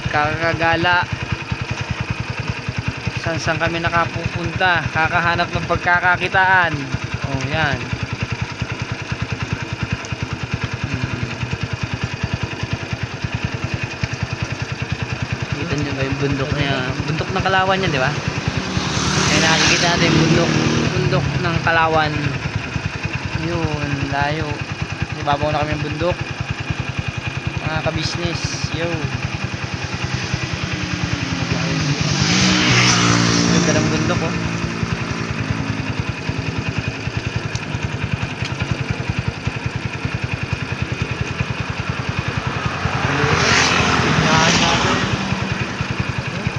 kakagala. Saan kami nakapupunta, kakahanap ng pagkakakitaan. Oh, yan. Kita nyo ba yung bundok niya? Bundok ng Kalawan yan, di ba? Kaya nakikita natin yung bundok ng Kalawan. Yun, layo. Ibabaw na kami yung bundok. Mga kabisnes. Yo. Ganda ng bundok, oh.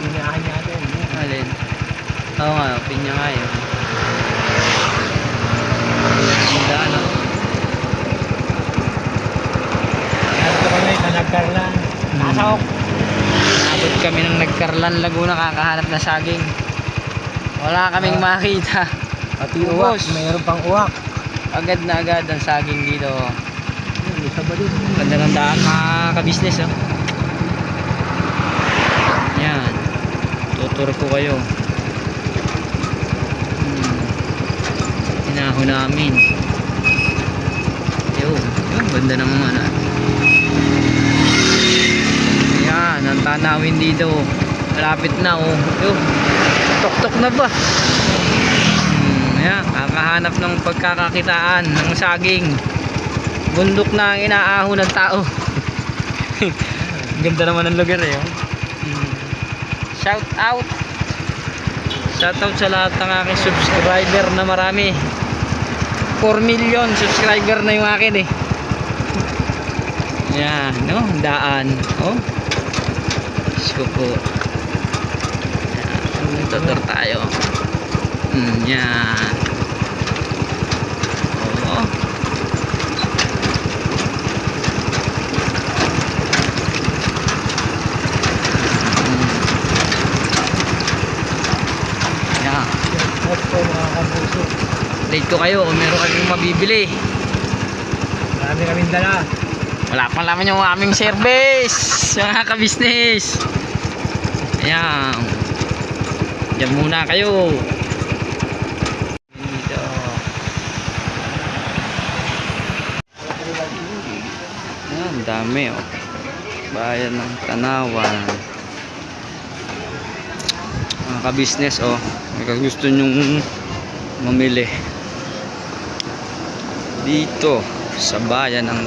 Pinyahan natin. Alin? Oo nga, pinya nga yun. Ganda, ano? Nandito kami sa Nagkarlan. Nasok. Abot kami ng Nagkarlan, Laguna, kakahanap na saging. Wala kaming makita. Pati uwak, mayroon pang uwak. Agad na agad ang saging dito. Isa ba din? Ganda ng daan, mga kabisnes, oh. Yan. Tutur ko kayo. Hinaho namin. Yun. Ganda ng mga ano. Yan. Ang tanawin dito. Malapit na, oh. Yun. Tok-tok na ba? Ayan. Kakahanap ng pagkakakitaan ng saging. Bundok na ang inaaho ng tao. Ganda naman ng lugar, eh, oh. Shout out sa lahat ng aking subscriber na marami. 4 million subscriber na yung akin, eh. Yan, no? Daan, oh. Isko po. Yan, tutor tayo. Yan. Oh. Late ko kayo kung meron kayong mabibili. Marami kaming dala. Wala pang laman yung aming service, mga kabisnes. Ayan. Diyan muna kayo. Dito. Ayan, dami, oh. Bayan ng Tanawan. Mga kabisnes, oh. May gusto nyong mamili dito sa bayan ng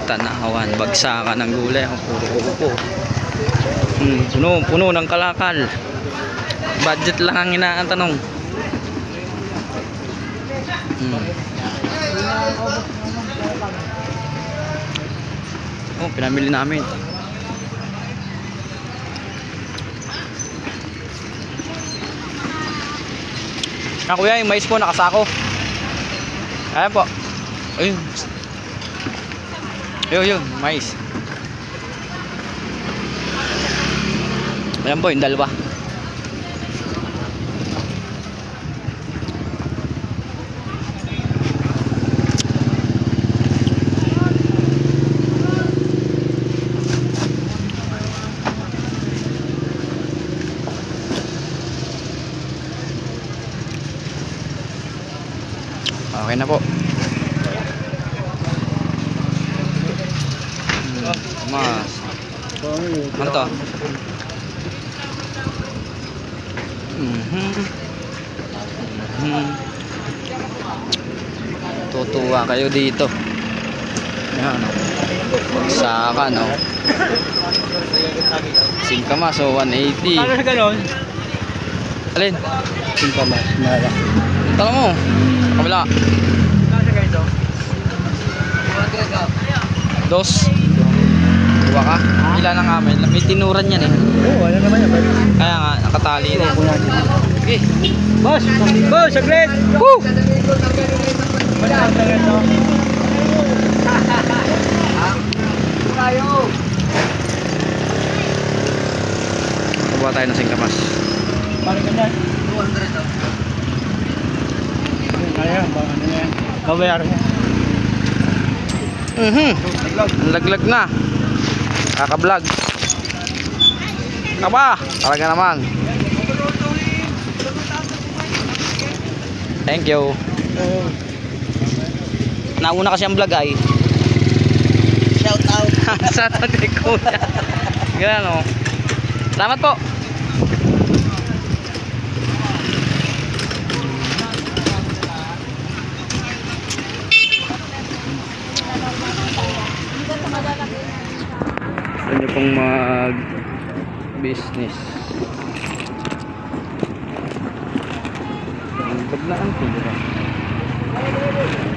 Tanawan, bagsakan ng gulay, ang puro upo. Puno ng kalakal. Budget lang ang inaantanong. Oh, pinamili namin. Kuya, yung mais po nakasako. Ayan po. Ayun. Yun, mais. Ayan po, yung dalawa. Okay na po. Mas. Ano to? Tutuwa kayo dito. Yan. Bagsakan, no? Singkamas, so 180. Ano sa galon? Alin? Singkamas, mara. Tama mo. Kabila. Ano sa ganito? Dos. Dua ka? Ilan ang amin? May tinuran yan, eh. Oo, ano naman yan. Kaya nga, nakatali rin. Okay. Boss! Boss, saglit! Woo! Wala ang saglit, no? Kuha tayo ng singkamas. Paano ganyan? 200 daw. Kaya, baka ano yan? Babayaran niya. Laglag na. Kaka-vlog. Aba, talaga naman. Thank you. Nauna kasi ang vlog ay. Shout out. Sa kay Kuya. Ganun o. Salamat po. Gusto nyo pong mag business. Ang na ang tira.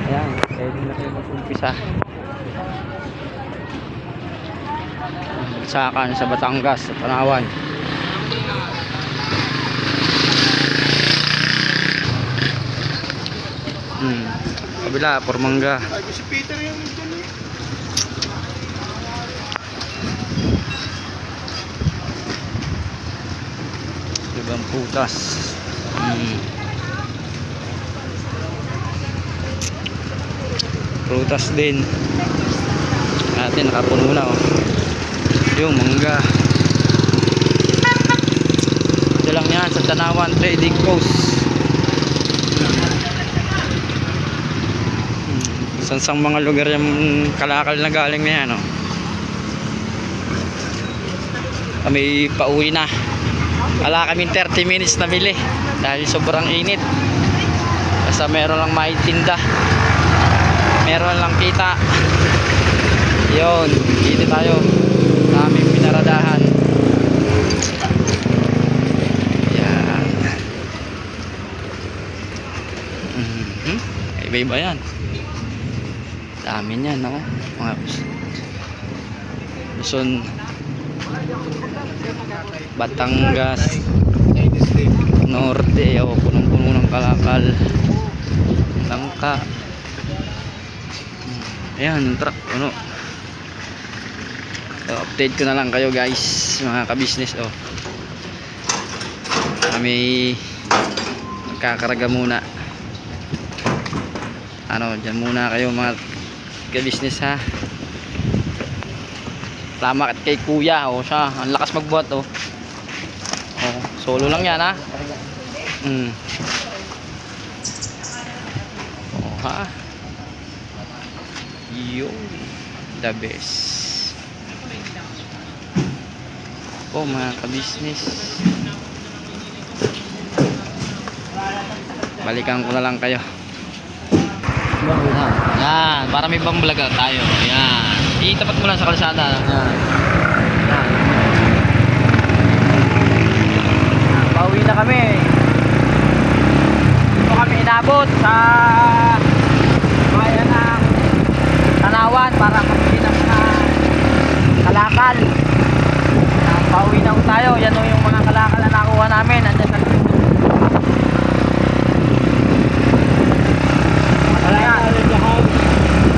Ayan, pwede na kayo mag-umpisa. Sakan sa Batangas, sa Panawan. Kabila, Pormanga. Ay, si Peter yung dyan eh. Ibang putas. Prutas din. Natin nakapuno na oh. Yung mangga. Ito lang yan sa Tanawan Trading Post. Sansang mga lugar yung kalakal na galing na yan oh. Kami pauwi na. Wala kaming 30 minutes na bili dahil sobrang init. Basta meron lang maitinda, meron lang kita. Yun, dito tayo sa aming pinaradahan. Yan. Iba-iba yan. Dami niyan, no? Mga Luzon, Batangas, Norte, punong-puno ng kalakal, langka. Ayan, truck, ano. So, update ko na lang kayo guys, mga kabisnes. Kami magkakaraga muna. Dyan muna kayo mga kabisnes ha. Salamat kay Kuya, siya, ang lakas magbuhat solo lang yan ha. Ha. Yo, the best. Mga kabisnes, balikan ko na lang kayo. Yan, para may bang vlog tayo. Yan, itapat mo lang sa kalsada. Yan. Pauwi na kami. Dito kami inabot sa bayan ng Tanawan para kapili ng mga kalakal. Pauwi na tayo. Yan yung mga kalakal na nakuha namin. Andyan sa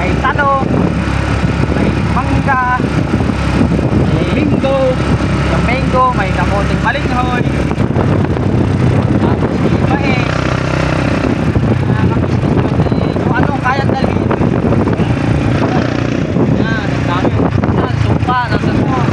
may talong, may mangga, may mango, may kamoting balinghoy, tapos may mais, kung anong kayang dalhin. Yan, ang dami. Yan, sumpa, nasa mo.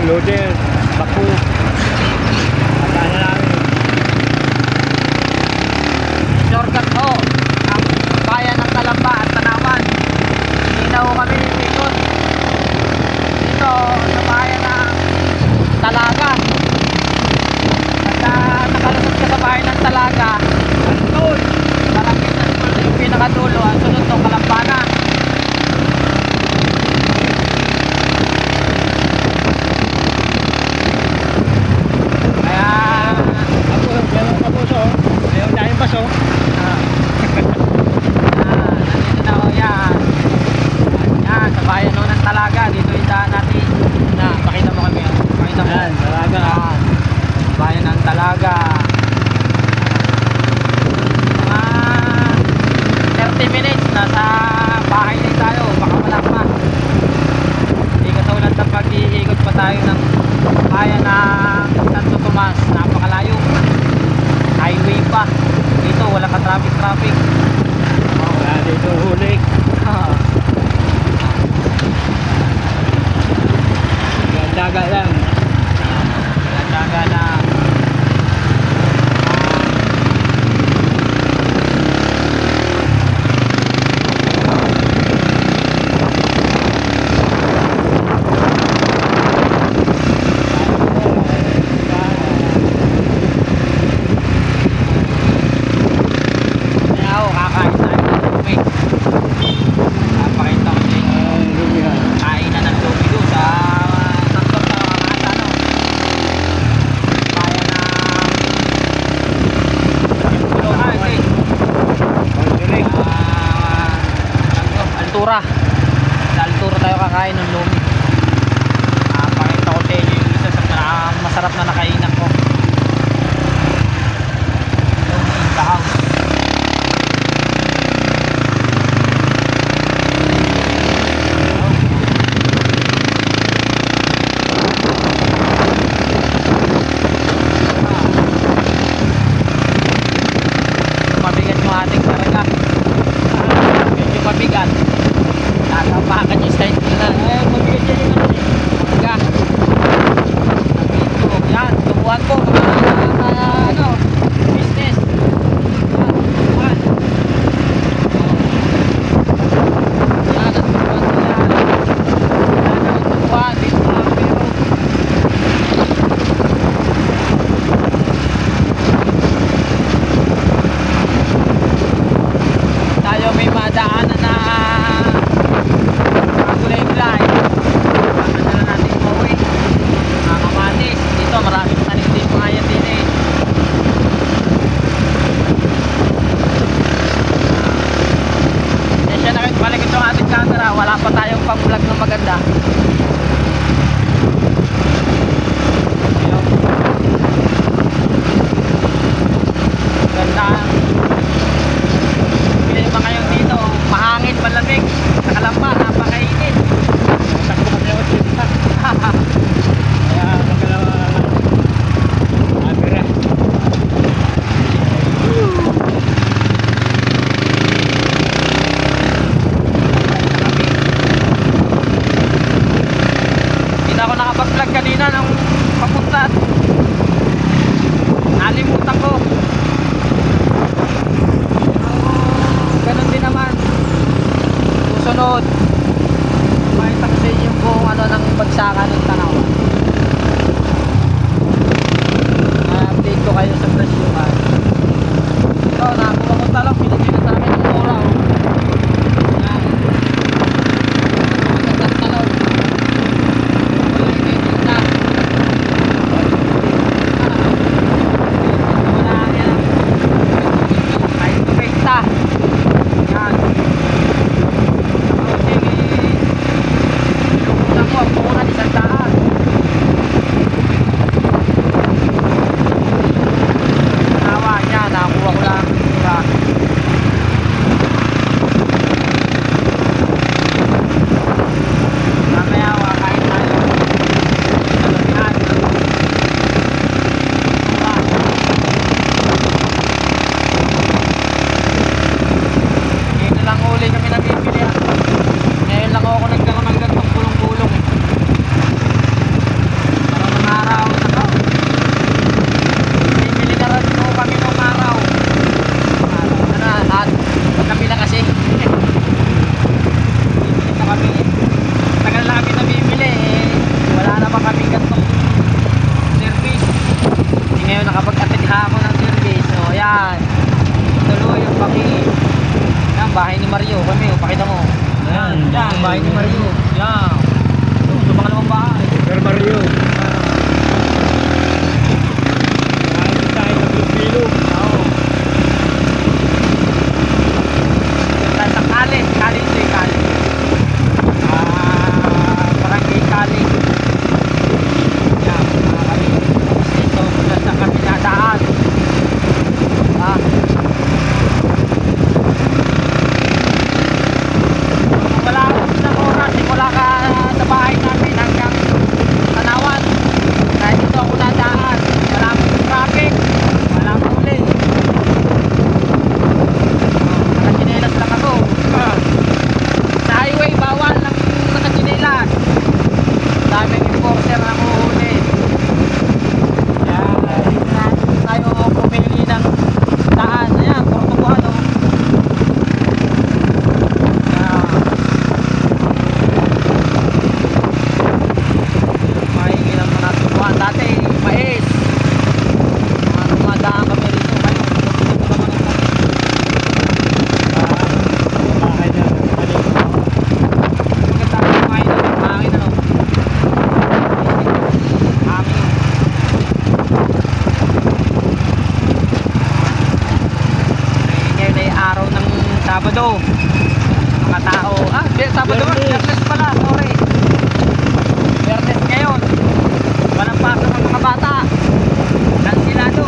Loader, baku. Ada na namin. Shortcut ho, ang bayan ng Talamba at Tanawan. Hinaw kami ikot dito sa bayan ng Talaga. Pagka nakalusot ka sa bayan ng Talaga, Antol, Barangay Antol yung pinakadulo. Ang sunod ng Kalambana. altura. Sa altura tayo kakain ng lumi. Pakita ko sa inyo yung isa sa masarap na nakainan ko. Lumi in the house. Mabigat yung ating karga. Medyo mabigat. Tatapakan yung side na. Mabigat yan yung karga. Yan, tubuhan ko. Business. Yan, tubuhan. Yan, tubuhan ko yan. Yan, tubuhan. Dito lang pero. Tayo may madaanan na gulay-gulay. Kama na lang natin mauwi. Mga kamatis. Dito maraming tanim din mga yan din eh. Yan siya na kayo balik itong ating camera. Wala pa tayong pang-vlog na maganda. Ayun. Ganda. Pili ba kayo dito? Mahangin, malamig. Nakalamba, napakainit. Takbo kami ako dito. Kaya magalawa. Camera. Hindi na ako nakapag-vlog kanina nung papunta. Nalimutan ko. Ganun din naman. Susunod. Makita ko sa inyo kung ano ng bagsakan ng tanaw. Update ko kayo sa presyuhan. Ito, nakakuha ko talong. Pinagpinag sa akin ng mura. Yan. Magandang talong. Wala initin na. Wala yan. Kahit kumenta. Yan. Nakausin ko ang puhunan isang daan. Nawa niya, nakakuha ko lang mura. Mamaya kain tayo. Kalamihan. Ngayon na lang uli kami nabibili. Ngayon lang ako nagkaroon ng gantong kulong-kulong eh. Parang ng araw na to. Bibili na rin po kami ng araw. At kami na kasi. Bibili na kami. Tagal na kami nabibili eh. Wala na pa kami gantong service. Ngayon nakapag-attend ako ng service. So yan. Tuloy yung kami. Yan, bahay ni Mario. Kami, pakita mo. Yan, yan, bahay ni Mario. Yan. Ito, sa pangalawang bahay. Super Mario. Maraming tayo sa Pilipino. Oo. Yan tayo sa Kali. Kali ito eh, Kali. Barangay Kali. Yan, mga kami. Ito, sa kami nadaan. Wala akong isang oras. Simula ka sa bahay natin hanggang Tanawan. Kahit ito ako nadaan. Wala akong traffic. Wala akong uli. Nakachinelas lang ako. Sa highway, bawal lang nakachinelas. Daming enforcer na uhuli. Kaya dito na tayo pumili ng daan. Ayan, Portugal o. Mahingi ng mga tubuhan. Dati, mais. Mga tumadaan kami rito. Kayo, tutubo naman ang Bahay na. maganda ang kumain na. Mahangin na. Hangin. Ngayon ay araw ng Sabado. Mga tao, Sabado, Biyernes pala, sorry. Biyernes ngayon. Walang pasok ng mga bata. Kansilado.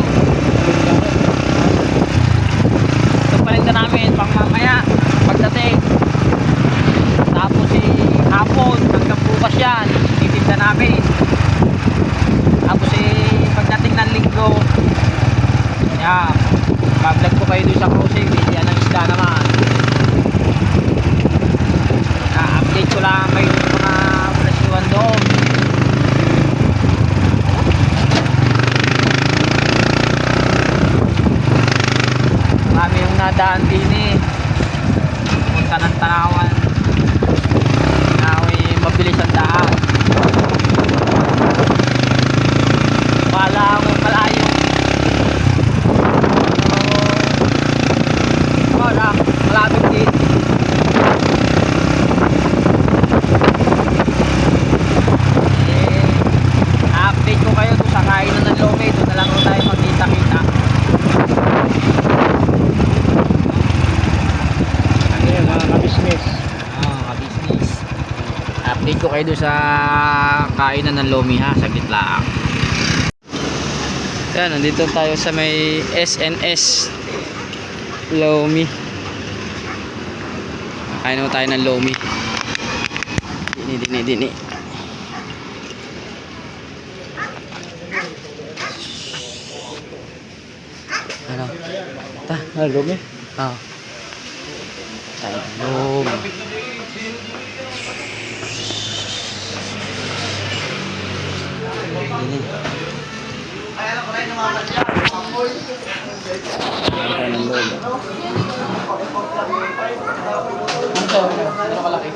Ito palinda namin pang mamaya pagdating. Tapos hapon hanggang bukas yan titinda namin. Tapos pagdating ng linggo yan, mag-vlog ko kayo doon sa cruising. Yan ang isda naman. Update ko lang kayo ng mga presyuan doon. Marami yung nadaan din punta ng Tanawan. Mabilis ang daan. Wala mo malayo. Wala, malapit din. Update ko kayo doon sa kainan ng Lomi. Doon na lang tayo magkita-kita. Ayan, mga ka-business. Ka-business. Update ko kayo doon sa kainan ng Lomi ha. Saglit lang. Yan, nandito tayo sa may SNS Lomi. Kain naman tayo ng Lomi. Dini. Ano? Ta? Lomi. Ah. Tayo Lomi. Dini. Kain ng Lomi. Ano kalaki?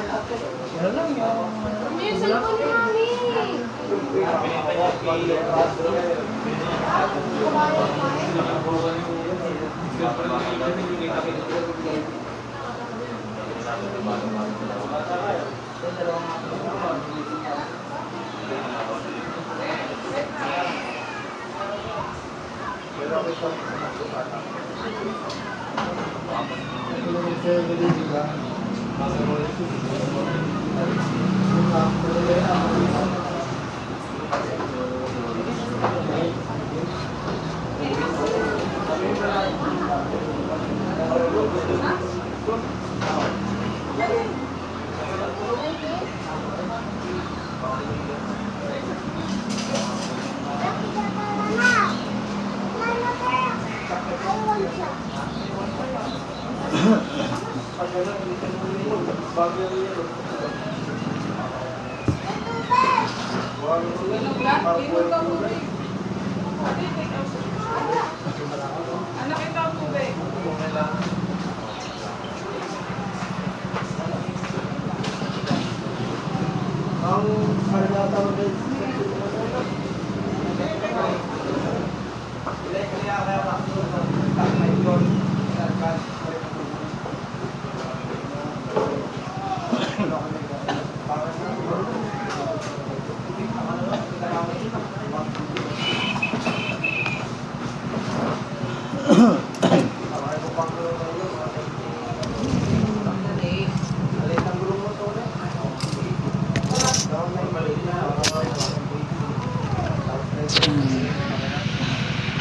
Anak ito ang tubig.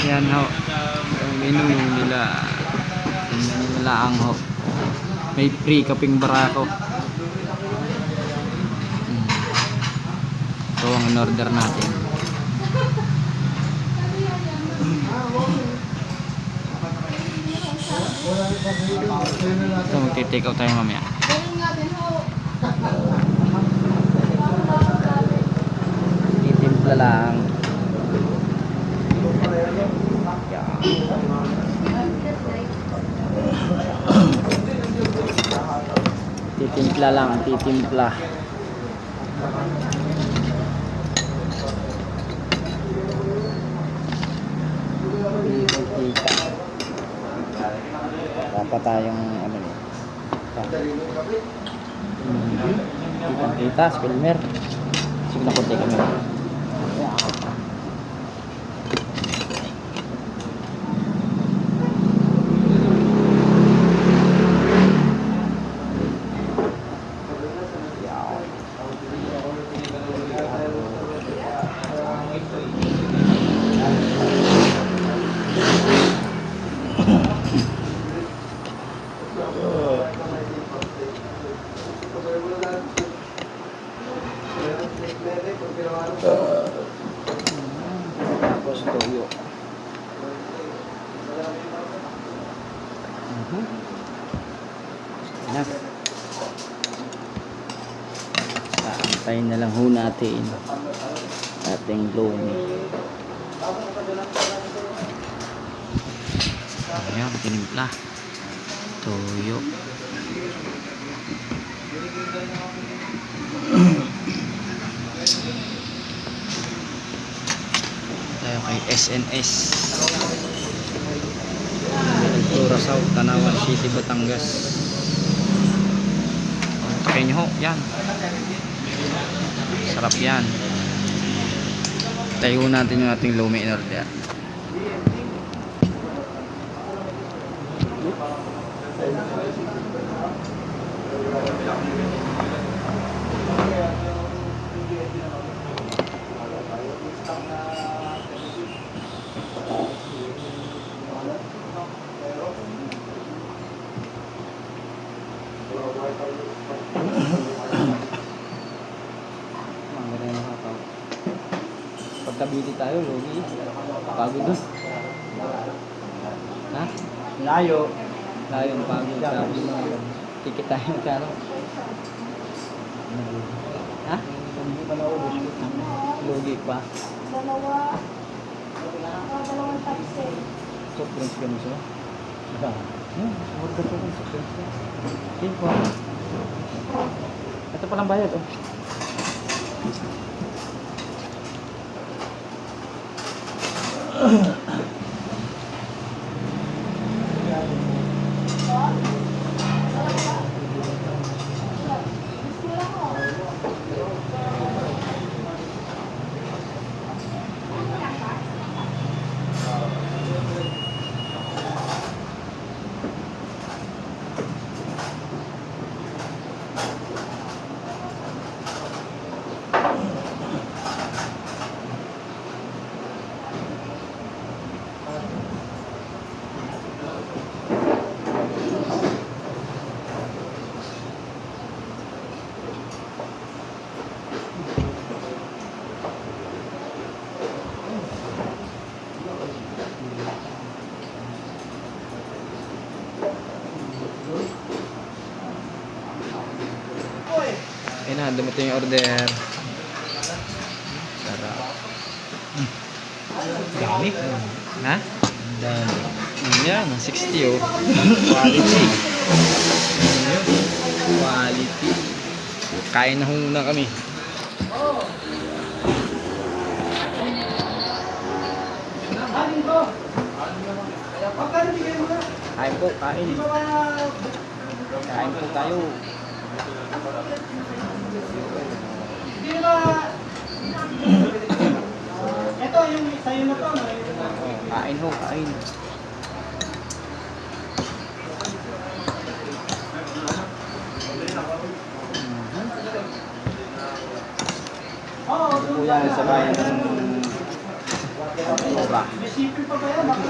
Yan ho. Yung menu nila. Tingnan nyo nila ang ho. May free kaping barako. Ito ang in-order natin. Ito magti-take out tayo mamaya. Itimpla lang. Titimpla lang, titimpla. Dapat tayong ano niya. Kita, spilmer. Sige na konti kami. na. Antayin na lang ho natin ating lomi. Ayan, tinimpla. Toyo. Tayo kay SNS. Altura South, Tanawan City, Batangas. Takin nyo ho, yan. Sarap yan. Tayo natin yung ating lomi in order. Pagkabili tayo, logi. Pagod doon. Ha? Layo. Tayo ang pagod. Sabi mo, ticket tayo magkano. Ha? Hindi pa naubos. Logi pa. Dalawang taxi. Soft drinks ka miso. Huwag ka po kung soft drinks ka. Sige po. Ito palang bayad, oh. Ayun na, dumating yung order. Sarap. Dami. Ha? Dami. Yan, 60 oh. Quality. Quality. Kain na muna kami. Kain po, kain. Kain po tayo. Ito yung sa'yo na to. Kain ho, kain. Ito po yan sa bayan ng Aurora. May shipping pa ba yan? Baka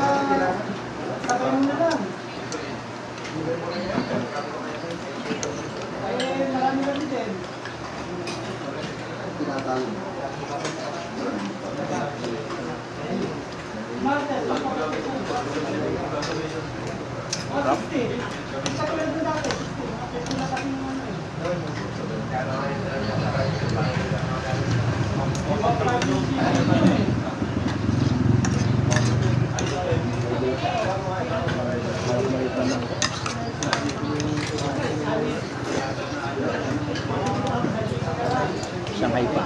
tagayin na lang. Marami na din. Martes, Sarap. Shanghai pa.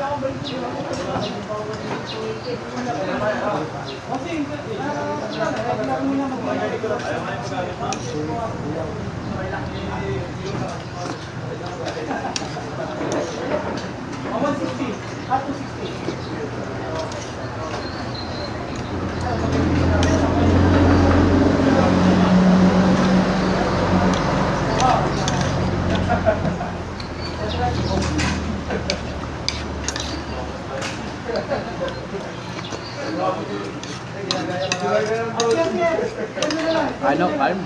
Ano, calm?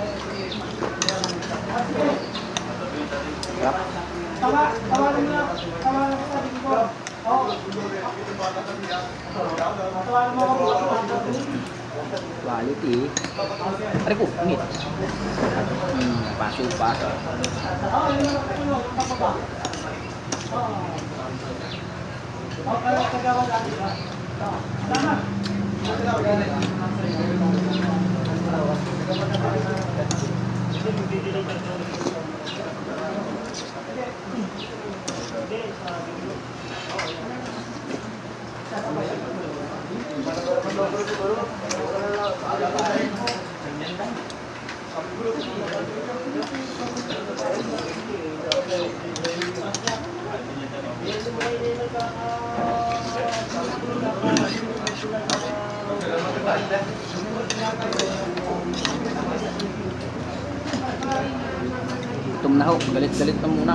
Sarap. Tawarin mo na. Tawarin mo na. Oo. Tawarin mo ako. Quality. Aray ko, init. Paso pa. Gutom na ho, galit-galit na muna.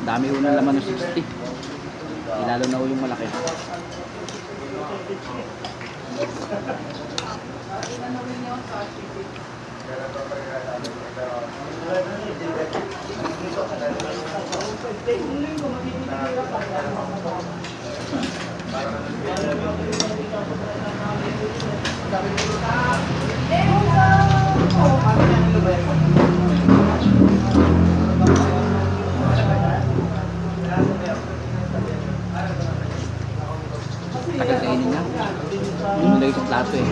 Dami ho ng laman ng 60. Lalo na ho yung malaki. Tagal kainin niya. Yung lagay sa plato eh.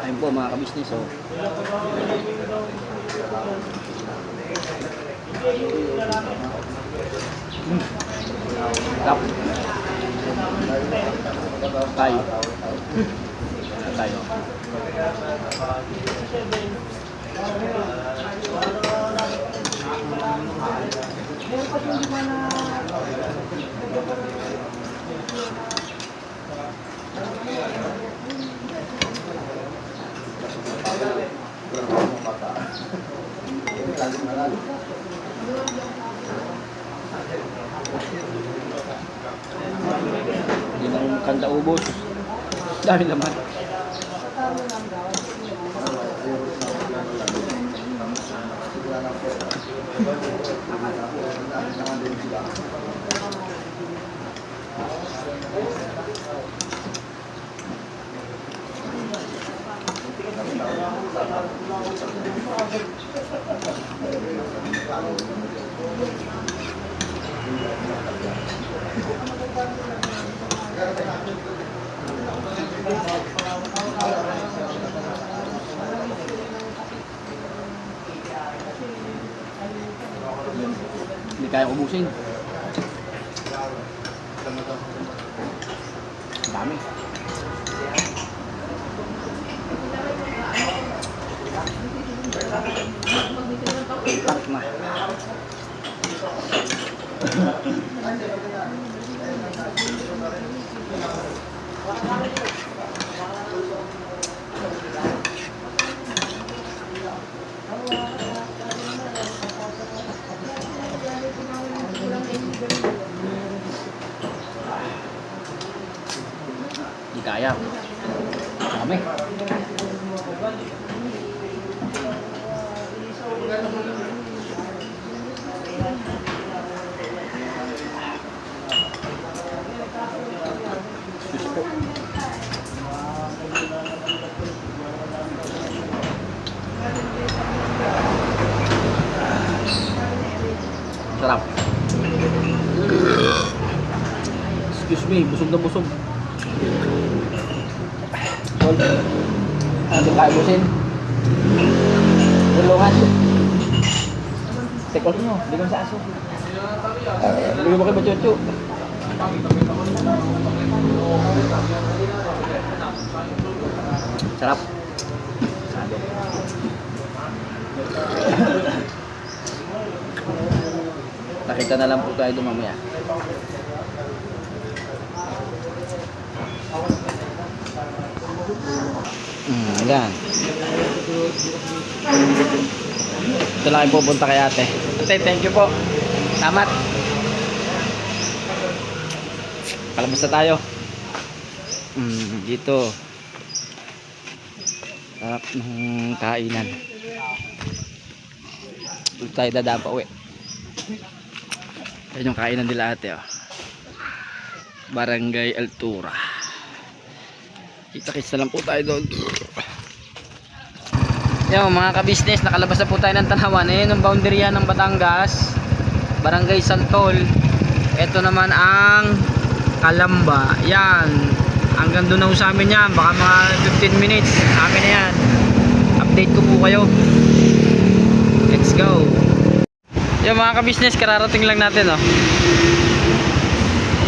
Ayun po mga kabisnes, oh. Tap. Tayo. Tayo. Hindi na yung kanda ubos. Dahil naman. Hindi kaya ubusin. Dami. Tak na. Di kaya. Dami. Sarap. Excuse me, busog na busog. Hold. Ano tayo busin? Tulungan. Tekol nyo, hindi kami sa aso. Hindi mo kayo machuchu. Sarap. Nakita na lang po tayo doon mamaya. Yan. Ito lang yung pupunta kay ate. Ate, thank you po. Salamat. Palabas na tayo. Dito. Sarap ng kainan. Dito tayo dadaan pa uwi. Yan yung kainan nila ate. Oh. Barangay Altura. Kita-kits na lang po tayo doon. Yan mga ka-business, nakalabas na po tayo ng Tanawan. Ayan yung boundary yan ng Batangas, Barangay Santol. Ito naman ang Calamba. Yan, hanggang doon na po sa amin yan. Baka mga 15 minutes amin na yan. Update ko po kayo. Let's go. Yan mga ka-business, kararating lang natin. Oh.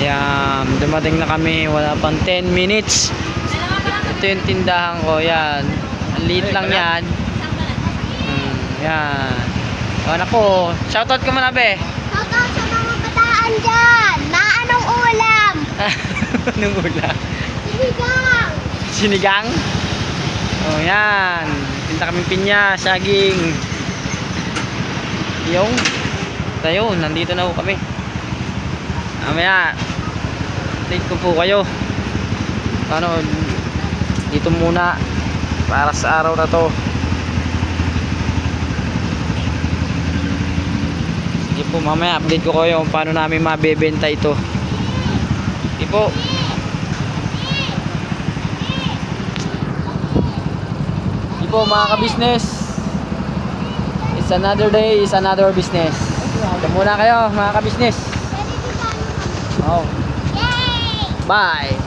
Yan, dumating na kami. Wala pang 10 minutes. Ito yung tindahan ko. Yan, ang liit lang yan. Yan. O anak ko, shoutout ka muna be. Shoutout sa mga bataan dyan! Na anong ulam? Anong ulam? Sinigang! Sinigang? O yan. Tinta kami pinya, saging. Yung tayo, nandito na po kami. Mamaya, update ko po kayo. Paano, dito muna para sa araw na to. Sige po, mamaya update ko kayo kung paano namin mabebenta ito. Sige po. Sige po mga ka-business. It's another day, it's another business. Ito muna kayo mga ka-business. Oh. Yay! Bye.